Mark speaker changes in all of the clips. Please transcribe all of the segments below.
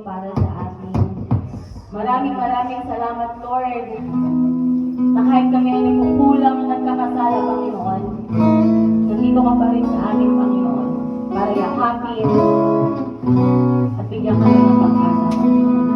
Speaker 1: para sa atin. Maraming salamat, Lord, na kahit kami ay nagkukulang at nagkakasala, Panginoon, nandito ka pa rin sa amin, Panginoon, para yakapin at bigyan kami ng pag-asa, Panginoon.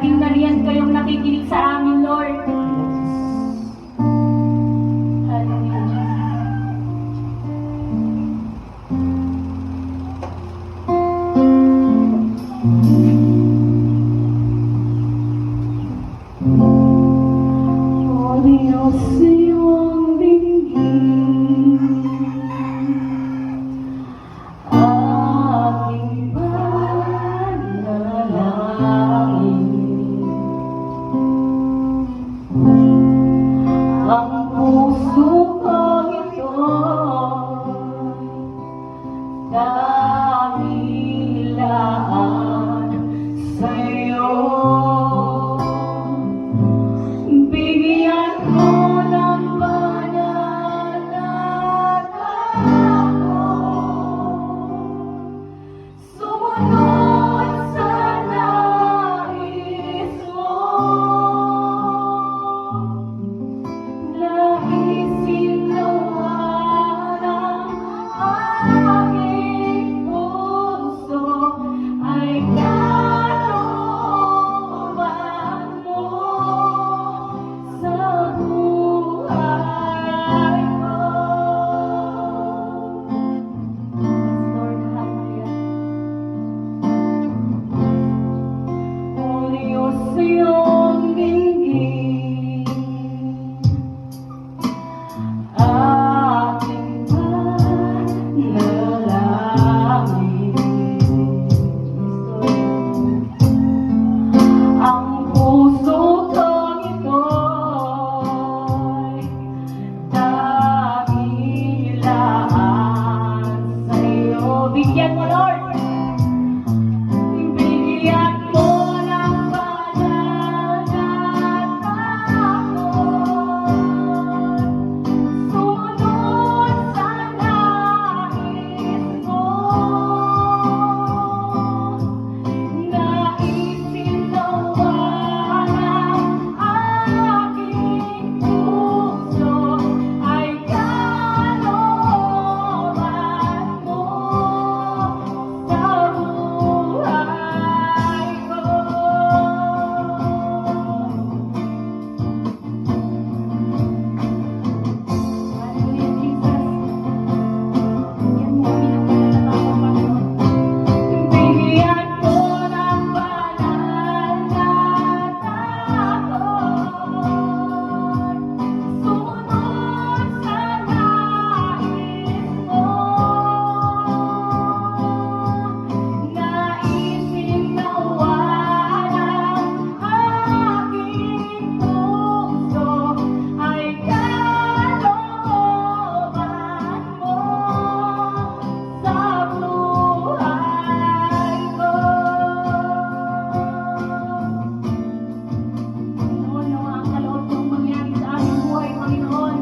Speaker 1: Laging nariyan kayong nakikinig sa amin, Lord. Hallelujah. O Diyos, iyong dinggin, aking panalangin. Ang puso kong ito'y dahilan sa'yo. Bigyan mo ng banal na ako, sumunod sa nais mo. Naisin nawa ng aking puso ay kalooban mo sa buhay ko. Lord, hallelujah. O Diyos, iyong dinggin, aking panalangin. Ang puso kong ito'y dahilan sa'yo. Bigyan mo, Lord. Bigyan mo ng banal na takot, sumunod sa nais mo. Naisin nawa ng aking puso ay kalooban mo sa buhay ko. Hallelujah, Jesus. Bigyan mo kami ng panalangin, Panginoon. Bigyan mo ng banal na takot, sumunod sa nais mo. Naisin nawa ng aking puso ay kalooban mo sa buhay ko. Panginoon, nawa ang kaloob mong mangyari sa aming buhay, Panginoon.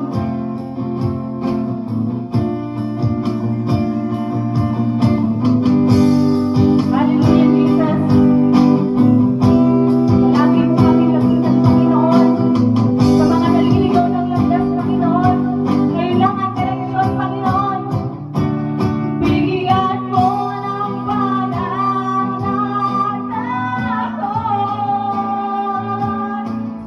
Speaker 1: Hallelujah, Jesus. Palagi mo kaming lapitan, Panginoon, sa mga naliligaw ng landas, Panginoon. Ngayon lang ang direksyon, Panginoon. Bigyan mo ng banal na takot,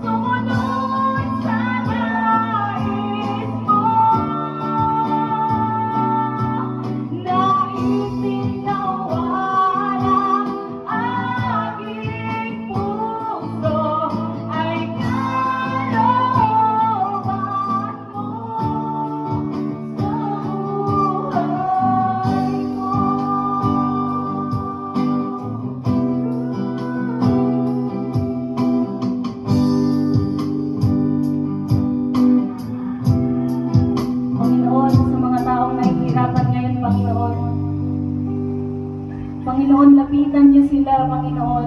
Speaker 1: sumunod sa nais mo. Naisin nawa ng aking puso ay kalooban mo sa buhay ko. Panginoon, sa mga taong nahihirapan ngayon, Panginoon. Panginoon, lapitan niyo sila, Panginoon.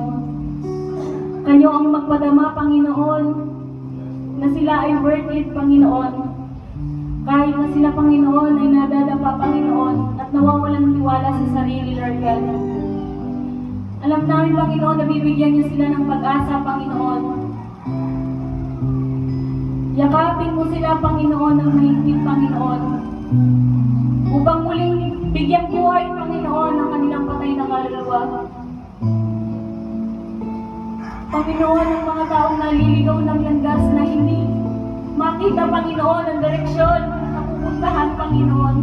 Speaker 1: Kayo ang magpadama, Panginoon, na sila ay worth it, Panginoon. Kahit na sila, Panginoon, ay nadadapa, Panginoon, at nawawalan ng tiwala sa sarili, Lord God. Alam namin, Panginoon, na bibigyan niyo sila ng pag-asa, Panginoon. Yakapin mo sila, Panginoon, ng mahigpit, Panginoon. Upang muling bigyang buhay, Panginoon, ang kanilang patay na kaluluwa. Panginoon, ang mga taong naliligaw ng landas na hindi makita, Panginoon, ang direksyon na pupuntahan, Panginoon.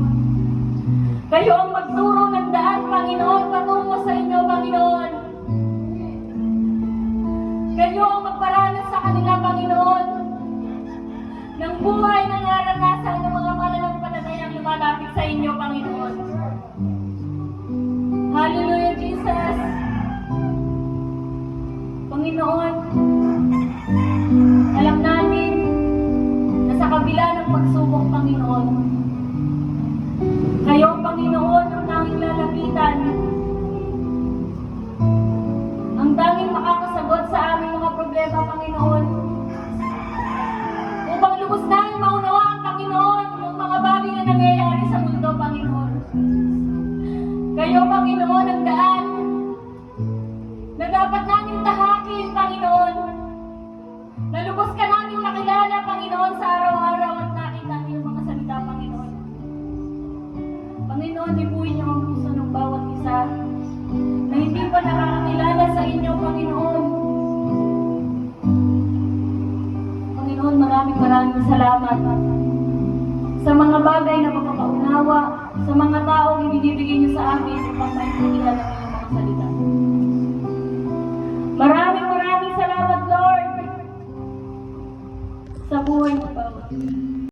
Speaker 1: Kayo ang magturo ng daan, Panginoon, patungo sa inyo, Panginoon. Kayo ang magparanas sa kanila, Panginoon, ng buhay na naranasan ng mga mananampalatayang lumalapit sa inyo, Panginoon. Hallelujah, Jesus. Panginoon, alam namin na sa kabila ng pagsubok, Panginoon, kayo, Panginoon, ang tanging lalapitan, ang tanging makakasagot sa aming mga problema, Panginoon, upang lubos namin maunawaan, Panginoon, ang mga bagay na nangyayari sa mundo, Panginoon. Kayo, Panginoon, ang daan na dapat namin tahakin, Panginoon, na lubos ka namin makilala, Panginoon, sa araw-araw at nakita ang iyong mga salita, Panginoon. Panginoon, libuin niyo ang puso ng bawat isa na hindi pa nakakakilala sa inyo, Panginoon. Panginoon, maraming salamat sa mga bagay na mapapaunawa, sa mga taong ibinibigay niyo sa amin upang maintindihan ang inyong mga salita. Maraming salamat, Lord, sa buhay ng bawat.